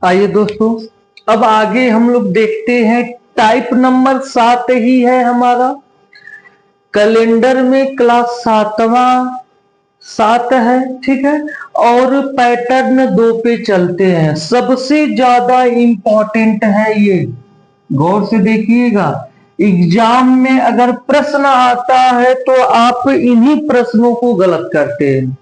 आइए दोस्तों, अब आगे हम लोग देखते हैं। टाइप नंबर 7 ही है हमारा। कैलेंडर में क्लास 7 है, ठीक है। और पैटर्न 2 पे चलते हैं। सबसे ज्यादा इंपॉर्टेंट है ये, गौर से देखिएगा। एग्जाम में अगर प्रश्न आता है तो आप इन्हीं प्रश्नों को गलत करते हैं,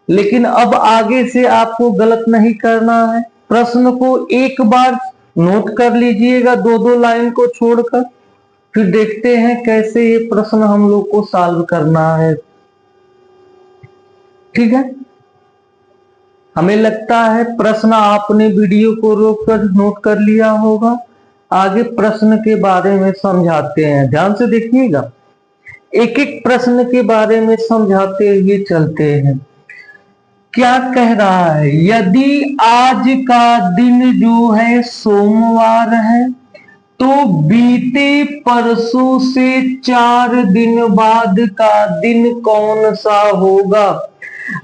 लेकिन अब आगे से आपको गलत नहीं करना है। प्रश्न को एक बार नोट कर लीजिएगा, 2-2 लाइन को छोड़कर, फिर देखते हैं कैसे ये प्रश्न हम लोग को सॉल्व करना है। ठीक है, हमें लगता है प्रश्न आपने वीडियो को रोककर नोट कर लिया होगा। आगे प्रश्न के बारे में समझाते हैं, ध्यान से देखिएगा। एक एक प्रश्न के बारे में समझाते हुए चलते हैं। क्या कह रहा है? यदि आज का दिन जो है सोमवार है, तो बीते परसों से 4 दिन बाद का दिन कौन सा होगा?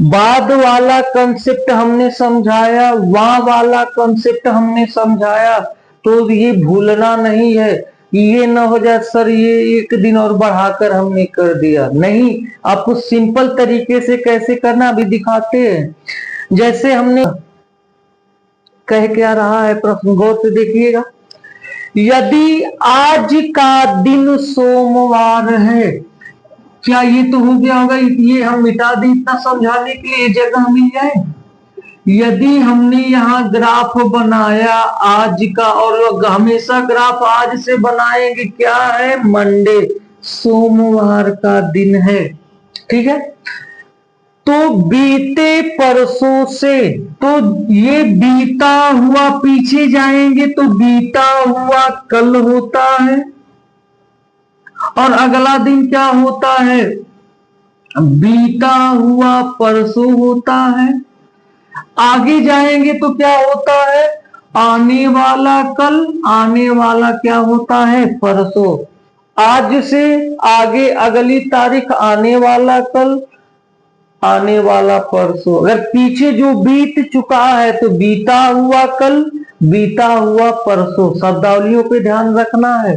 बाद वाला कंसेप्ट हमने समझाया, वहां वाला कंसेप्ट हमने समझाया, तो ये भूलना नहीं है। ये ना हो जाए सर ये एक दिन और बढ़ाकर हमने कर दिया, नहीं। आपको सिंपल तरीके से कैसे करना अभी दिखाते हैं। जैसे हमने कह क्या रहा है प्रश्न, गौर से देखिएगा। यदि आज का दिन सोमवार है, क्या ये तो हो गया होगा, ये हम मिटा दें इतना समझाने के लिए जगह मिल जाए। यदि हमने यहाँ ग्राफ बनाया आज का, और हमेशा ग्राफ आज से बनाएंगे, क्या है? मंडे, सोमवार का दिन है, ठीक है। तो बीते परसों से, तो ये बीता हुआ पीछे जाएंगे तो बीता हुआ कल होता है, और अगला दिन क्या होता है? बीता हुआ परसों होता है। आगे जाएंगे तो क्या होता है? आने वाला कल, आने वाला क्या होता है? परसों। आज से आगे अगली तारीख, आने वाला कल, आने वाला परसों। अगर पीछे जो बीत चुका है तो बीता हुआ कल, बीता हुआ परसों। शब्दावलियों पे ध्यान रखना है।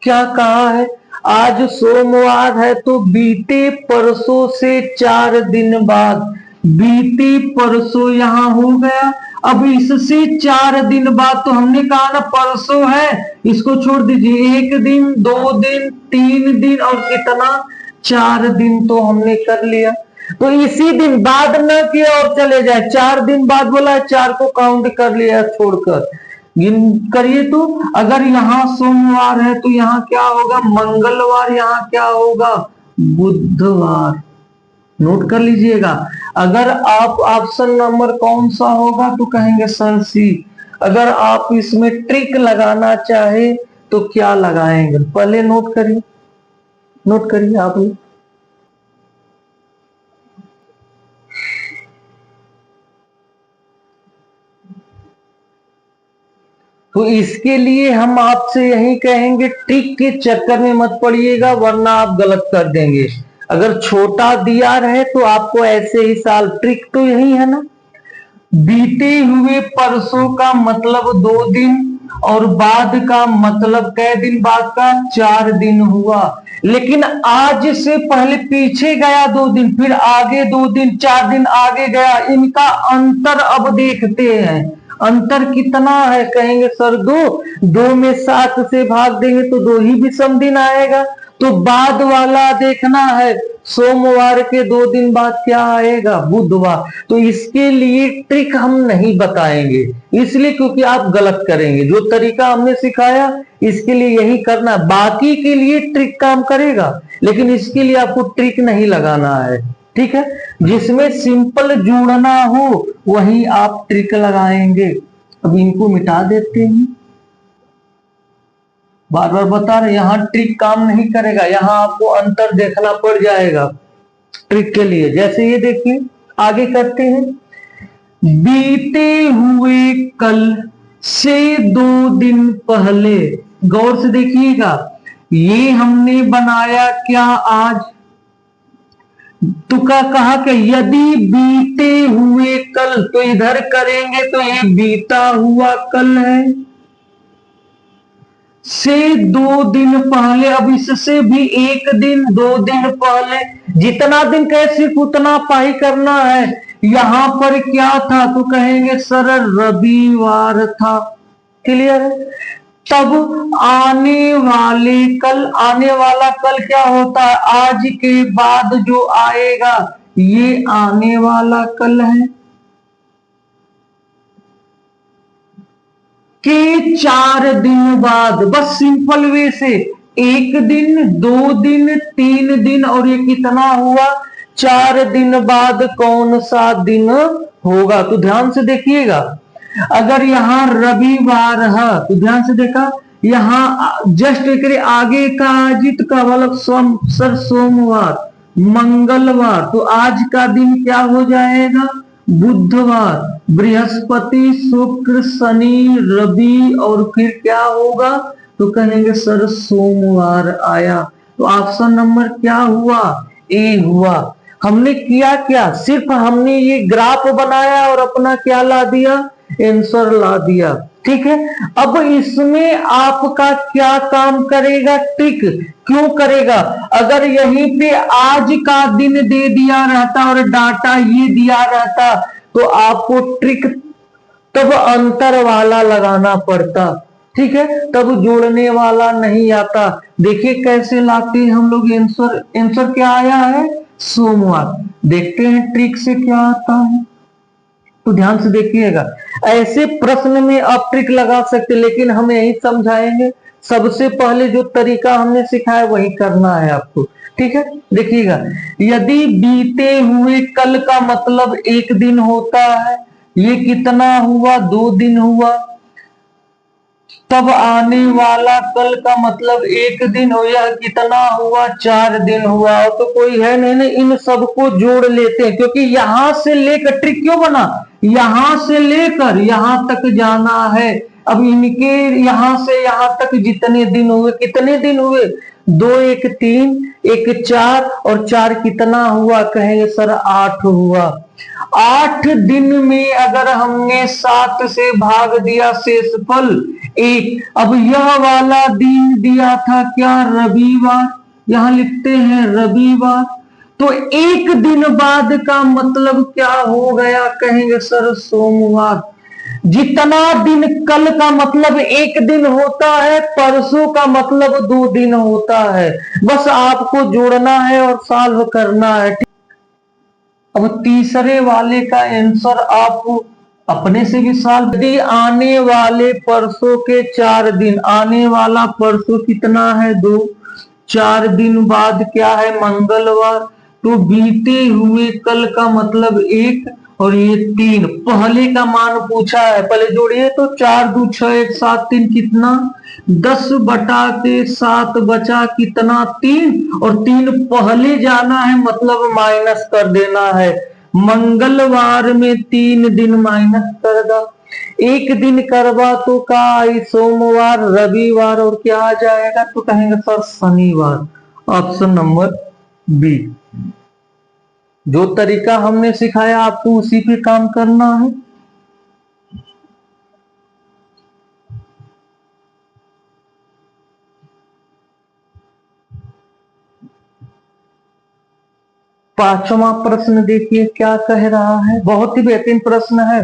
क्या कहा है? आज सोमवार है तो बीते परसों से 4 दिन बाद, बीते परसों यहां हो गया। अब इससे 4 दिन बाद, तो हमने कहा ना परसों है, इसको छोड़ दीजिए। 1 दिन, 2 दिन, 3 दिन और कितना? 4 दिन तो हमने कर लिया। तो इसी दिन बाद न किया और चले जाए, 4 दिन बाद बोला, 4 को काउंट कर लिया छोड़कर, गिन करिए। तो अगर यहाँ सोमवार है तो यहाँ क्या होगा? मंगलवार, यहाँ क्या होगा? बुधवार। नोट कर लीजिएगा। अगर आप ऑप्शन नंबर कौन सा होगा तो कहेंगे सर सी। अगर आप इसमें ट्रिक लगाना चाहे तो क्या लगाएंगे? पहले नोट करिए, नोट करिए आप लोग। तो इसके लिए हम आपसे यही कहेंगे, ट्रिक के चक्कर में मत पड़िएगा, वरना आप गलत कर देंगे। अगर छोटा दिया रहे तो आपको ऐसे ही साल, ट्रिक तो यही है ना। बीते हुए परसों का मतलब 2 दिन, और बाद का मतलब कै दिन बाद का? 4 दिन हुआ। लेकिन आज से पहले पीछे गया 2 दिन, फिर आगे 2 दिन, 4 दिन आगे गया, इनका अंतर अब देखते हैं। अंतर कितना है? कहेंगे सर 2 में 7 से भाग देंगे तो 2 ही विषम दिन आएगा। तो बाद वाला देखना है, सोमवार के 2 दिन बाद क्या आएगा? बुधवार। तो इसके लिए ट्रिक हम नहीं बताएंगे, इसलिए क्योंकि आप गलत करेंगे। जो तरीका हमने सिखाया इसके लिए यही करना, बाकी के लिए ट्रिक काम करेगा, लेकिन इसके लिए आपको ट्रिक नहीं लगाना है, ठीक है। जिसमें सिंपल जुड़ना हो वही आप ट्रिक लगाएंगे। अब इनको मिटा देते हैं, बार बार बता रहे, यहां ट्रिक काम नहीं करेगा, यहां आपको अंतर देखना पड़ जाएगा ट्रिक के लिए। जैसे ये देखिए, आगे करते हैं। बीते हुए कल से 2 दिन पहले, गौर से देखिएगा, ये हमने बनाया क्या? आज। तो क्या कहा कि यदि बीते हुए कल, तो इधर करेंगे तो ये बीता हुआ कल है, से 2 दिन पहले, अब इससे भी 1 दिन 2 दिन पहले, जितना दिन कहे सिर्फ उतना पाई करना है। यहां पर क्या था तो कहेंगे सर रविवार था। क्लियर है? तब आने वाले कल, आने वाला कल क्या होता है, आज के बाद जो आएगा ये आने वाला कल है। के 4 दिन बाद, बस सिंपल वे से 1 दिन 2 दिन 3 दिन और ये कितना हुआ 4 दिन बाद कौन सा दिन होगा। तो ध्यान से देखिएगा, अगर यहां रविवार है तो ध्यान से देखा, यहां जस्ट एक आगे का अजित का मतलब सर सोमवार मंगलवार, तो आज का दिन क्या हो जाएगा बुधवार, बृहस्पति शुक्र शनि रवि और फिर क्या होगा तो कहेंगे सर सोमवार आया। तो ऑप्शन नंबर क्या हुआ ए हुआ। हमने किया क्या, सिर्फ हमने ये ग्राफ बनाया और अपना क्या ला दिया आंसर ला दिया। ठीक है, अब इसमें आपका क्या काम करेगा, ट्रिक क्यों करेगा, अगर यहीं पे आज का दिन दे दिया रहता और डाटा ये दिया रहता तो आपको ट्रिक तब अंतर वाला लगाना पड़ता। ठीक है, तब जोड़ने वाला नहीं आता। देखिए कैसे लाते हैं हम लोग आंसर, आंसर क्या आया है सोमवार। देखते हैं ट्रिक से क्या आता है, तो ध्यान से देखिएगा। ऐसे प्रश्न में आप ट्रिक लगा सकते, लेकिन हम यही समझाएंगे। सबसे पहले जो तरीका हमने सिखाया वही करना है आपको। ठीक है, देखिएगा, यदि बीते हुए कल का मतलब 1 दिन होता है, ये कितना हुआ 2 दिन हुआ, तब आने वाला कल का मतलब 1 दिन हो, यह कितना हुआ 4 दिन हुआ। और तो कोई है नहीं, इन सबको जोड़ लेते हैं, क्योंकि यहां से लेकर ट्रिक क्यों बना, यहां से लेकर यहां तक जाना है। अब इनके यहां से यहां तक जितने दिन हुए, कितने दिन हुए 2 1 3 1 4 और 4 कितना हुआ कहेंगे सर 8 हुआ। 8 दिन में अगर हमने 7 से भाग दिया शेषफल 1। अब यह वाला दिन दिया था क्या रविवार, यहां लिखते हैं रविवार, तो 1 दिन बाद का मतलब क्या हो गया कहेंगे सर सोमवार। जितना दिन कल का मतलब 1 दिन होता है, परसों का मतलब 2 दिन होता है। बस आपको जोड़ना है और सॉल्व करना है। अब तीसरे वाले का आंसर आप अपने से भी सॉल्व, यदि आने वाले परसों के 4 दिन, आने वाला परसों कितना है 2, 4 दिन बाद क्या है मंगलवार, तो बीते हुए कल का मतलब 1 और ये 3, पहले का मान पूछा है, पहले जोड़िए तो 4 2 6 1 7 3 कितना 10/7 बचा कितना 3, और 3 पहले जाना है मतलब माइनस कर देना है। मंगलवार में 3 दिन माइनस कर दो, 1 दिन करवा तो का सोमवार रविवार और क्या आ जाएगा तो कहेंगे सर शनिवार। Option number B. जो तरीका हमने सिखाया आपको उसी पे काम करना है। पांचवा प्रश्न देखिए क्या कह रहा है, बहुत ही बेहतरीन प्रश्न है।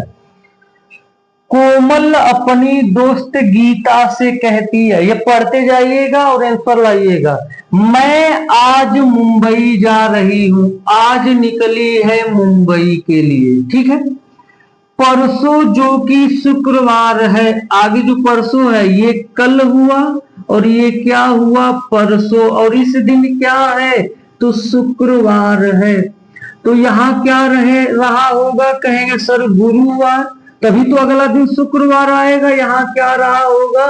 कोमल अपनी दोस्त गीता से कहती है, ये पढ़ते जाइएगा और आंसर लाइएगा। मैं आज मुंबई जा रही हूं, आज निकली है मुंबई के लिए। ठीक है, परसों जो कि शुक्रवार है, आगे जो परसों है ये कल हुआ और ये क्या हुआ परसों, और इस दिन क्या है तो शुक्रवार है। तो यहां क्या रहा होगा कहेंगे सर गुरुवार, तभी तो अगला दिन शुक्रवार आएगा। यहां क्या रहा होगा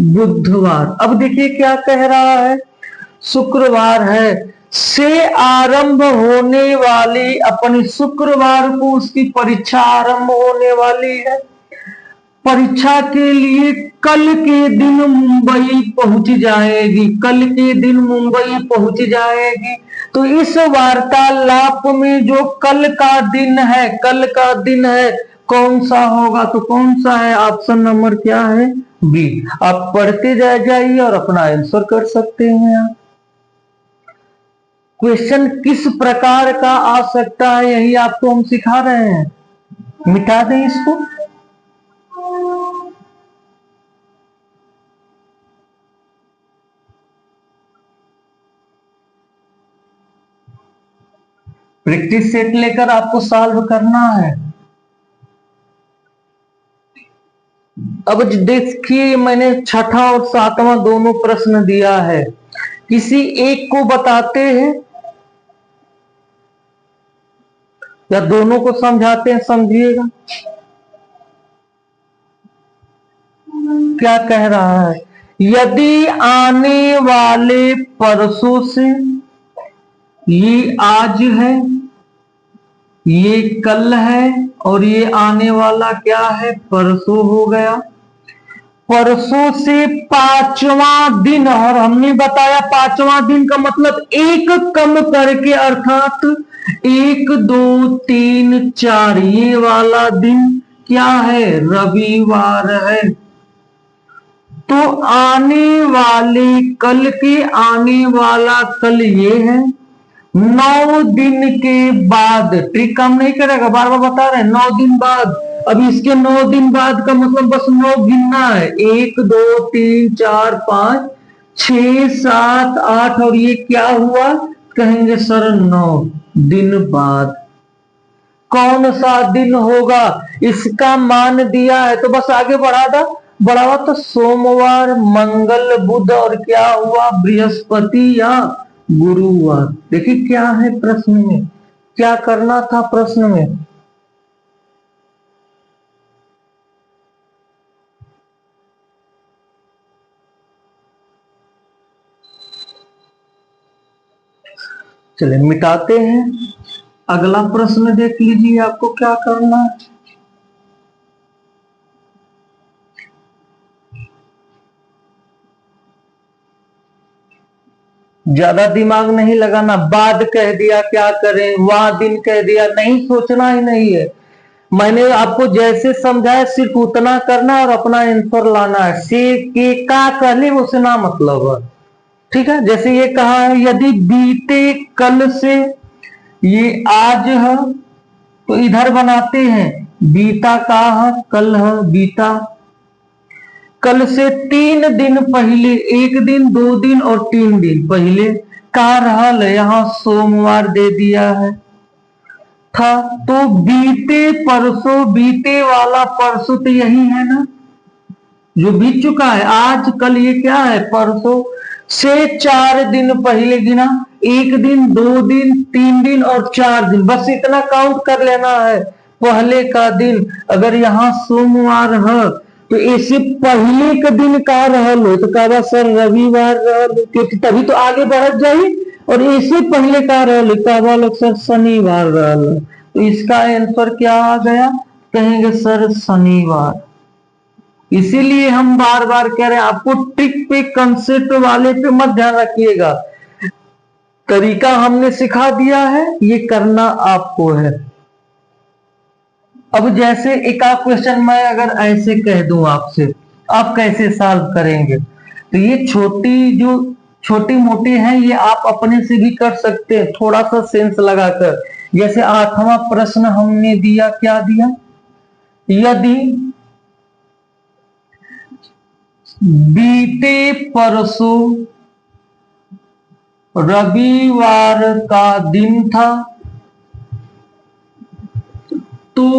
बुधवार। अब देखिए क्या कह रहा है, शुक्रवार है, से आरंभ होने वाली अपनी शुक्रवार को उसकी परीक्षा आरंभ होने वाली है। परीक्षा के लिए कल के दिन मुंबई पहुंच जाएगी, कल के दिन मुंबई पहुंच जाएगी। तो इस वार्तालाप में जो कल का दिन है, कल का दिन है कौन सा होगा? तो कौन सा है? ऑप्शन नंबर क्या है? बी। आप पढ़ते जाइए और अपना आंसर कर सकते हैं। आप क्वेश्चन किस प्रकार का आ सकता है यही आपको हम सिखा रहे हैं। मिटा दें इसको। प्रैक्टिस सेट लेकर आपको सॉल्व करना है। अब देखिए, मैंने छठा और सातवां दोनों प्रश्न दिया है। किसी एक को बताते हैं या दोनों को समझाते हैं? समझिएगा क्या कह रहा है। यदि आने वाले परसों से, ये आज है, ये कल है और ये आने वाला क्या है? परसों हो गया। परसों से पांचवा दिन, और हमने बताया पांचवा दिन का मतलब एक कम करके, अर्थात 1 2 3 4, ये वाला दिन क्या है? रविवार है। तो आने वाले कल के आने वाला कल ये है। 9 दिन के बाद, ट्रिक काम नहीं करेगा, बार बार बता रहे हैं 9 दिन बाद। अब इसके 9 दिन बाद का मतलब बस 9 गिनना है। 1 2 3 4 5 6 7 8, और ये क्या हुआ? कहेंगे सर 9 दिन बाद। कौन सा दिन होगा? इसका मान दिया है तो बस आगे बढ़ा हुआ तो सोमवार, मंगल, बुध और क्या हुआ? बृहस्पति या गुरुवार। देखिए क्या है प्रश्न में, क्या करना था प्रश्न में। चले मिटाते हैं। अगला प्रश्न देख लीजिए, आपको क्या करना है। ज्यादा दिमाग नहीं लगाना। बाद कह दिया क्या करें, वहां दिन कह दिया, नहीं सोचना ही नहीं है। मैंने आपको जैसे समझाया सिर्फ उतना करना और अपना आंसर लाना है। से के का कहले उसे ना मतलब है, ठीक है। जैसे ये कहा है, यदि बीते कल से, ये आज है तो इधर बनाते हैं बीता का है, कल है बीता। कल से 3 दिन पहले, 1 दिन 2 दिन और 3 दिन पहले का रहल, यहां सोमवार दे दिया है था। तो बीते परसों, बीते वाला परसों तो यही है ना जो बीत चुका है। आज कल ये क्या है? परसों। से 4 दिन पहले गिना, 1 दिन 2 दिन 3 दिन और 4 दिन, बस इतना काउंट कर लेना है पहले का दिन। अगर यहाँ सोमवार है तो ऐसे पहले का दिन का रहल हो तो कहा सर रविवार रहल, क्योंकि तभी तो आगे बढ़ जाए। और ऐसे पहले का रहल कहा लोग सर शनिवार रहल, तो इसका आंसर क्या आ गया? कहेंगे सर शनिवार। इसीलिए हम बार बार कह रहे हैं आपको ट्रिक पे, कंसेप्ट वाले पे मत ध्यान रखिएगा। तरीका हमने सिखा दिया है, ये करना आपको है। अब जैसे एक आध क्वेश्चन मैं अगर ऐसे कह दूं आपसे, आप कैसे सॉल्व करेंगे? तो ये जो छोटी मोटी है ये आप अपने से भी कर सकते हैं, थोड़ा सा सेंस लगाकर। जैसे 8वां प्रश्न हमने दिया, क्या दिया? यदि बीते परसों रविवार का दिन था तो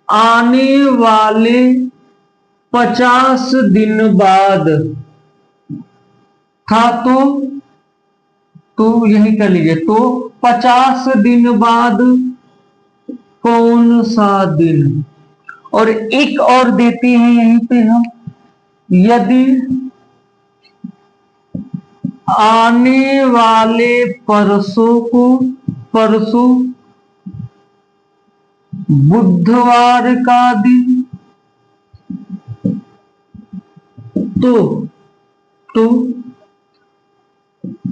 आने वाले 50 दिन बाद था, तो यही कर लीजिए। तो 50 दिन बाद कौन सा दिन? और एक और देते हैं यहीं पे हम, यदि आने वाले परसों बुधवार का दिन, तो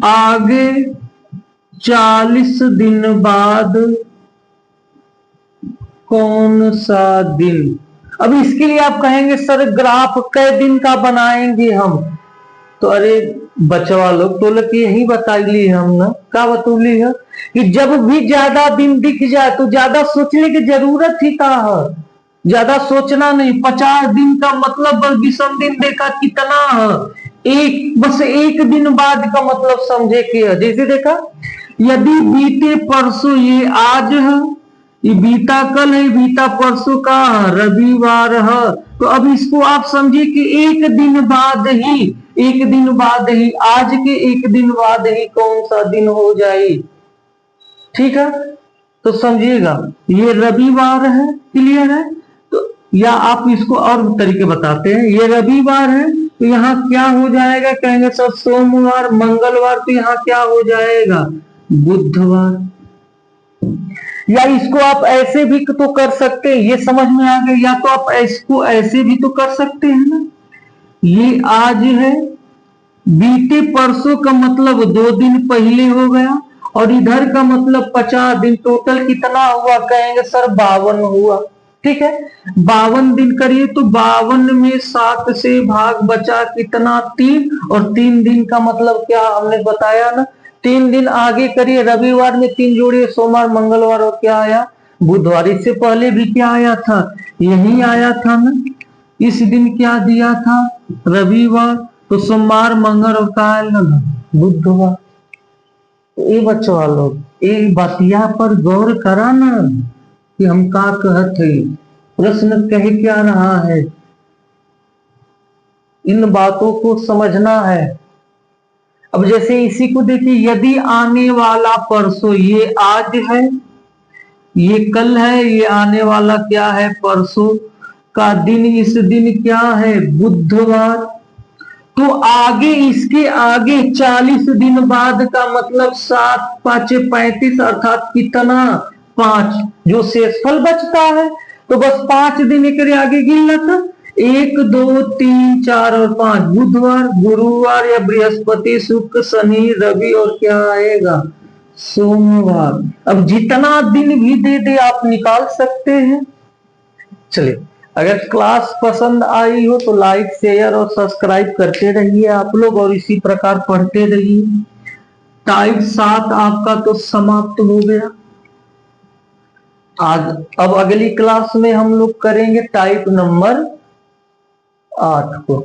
आगे 40 दिन बाद कौन सा दिन। अब इसके लिए आप कहेंगे सर ग्राफ कै दिन का बनाएंगे हम, तो अरे बचवा लोग तो लोग यही बताइली हम ना, क्या बतौली है कि जब भी ज्यादा दिन दिख जाए तो ज्यादा सोचने की जरूरत ही का है, ज्यादा सोचना नहीं। 50 दिन का मतलब बस विषम दिन देखा कितना है, एक बस एक दिन बाद का मतलब समझे कि है। जैसे देखा यदि बीते परसों, ये आज है, ये बीता कल है, बीता परसों का रविवार है, तो अब इसको आप समझिए कि एक दिन बाद ही, एक दिन बाद ही, आज के एक दिन बाद ही कौन सा दिन हो जाए। ठीक है, तो समझिएगा ये रविवार है, क्लियर है। तो या आप इसको और तरीके बताते हैं, ये रविवार है तो यहाँ क्या हो जाएगा, कहेंगे सर सोमवार, मंगलवार, तो यहाँ क्या हो जाएगा बुधवार। या इसको आप ऐसे भी तो कर सकते हैं, ये समझ में आ गया। या तो आप इसको ऐसे भी तो कर सकते हैं ना, ये आज है, बीते परसों का मतलब 2 दिन पहले हो गया, और इधर का मतलब 50 दिन, टोटल कितना हुआ, कहेंगे सर 52 हुआ। ठीक है, 52 दिन करिए तो 52 में 7 से भाग बचा कितना, 3, और 3 दिन का मतलब क्या हमने बताया ना, 3 दिन आगे करिए, रविवार में 3 जोड़िए, सोमवार, मंगलवार, और क्या आया बुधवार। इससे पहले भी क्या आया था, यही आया था ना। इस दिन क्या दिया था, रविवार, तो सोमवार, मंगल और काल बुधवार। ये बच्चों लोग एक बतिया पर गौर करा ना कि हम का कहत है, प्रश्न कह क्या रहा है, इन बातों को समझना है। अब जैसे इसी को देखिए, यदि आने वाला परसों, ये आज है, ये कल है, ये आने वाला क्या है परसों का दिन, इस दिन क्या है बुधवार, तो आगे इसके आगे 40 दिन बाद का मतलब 7 5 35, अर्थात कितना 5, जो शेषफल बचता है, तो बस 5 दिन के आगे गिनना था, 1 2 3 4 और 5, बुधवार, गुरुवार या बृहस्पति, शुक्र, शनि, रवि, और क्या आएगा सोमवार। अब जितना दिन भी दे दे आप निकाल सकते हैं। चलिए, अगर क्लास पसंद आई हो तो लाइक, शेयर और सब्सक्राइब करते रहिए आप लोग, और इसी प्रकार पढ़ते रहिए। टाइप 7 आपका तो समाप्त हो गया आज। अब अगली क्लास में हम लोग करेंगे टाइप नंबर 8 को।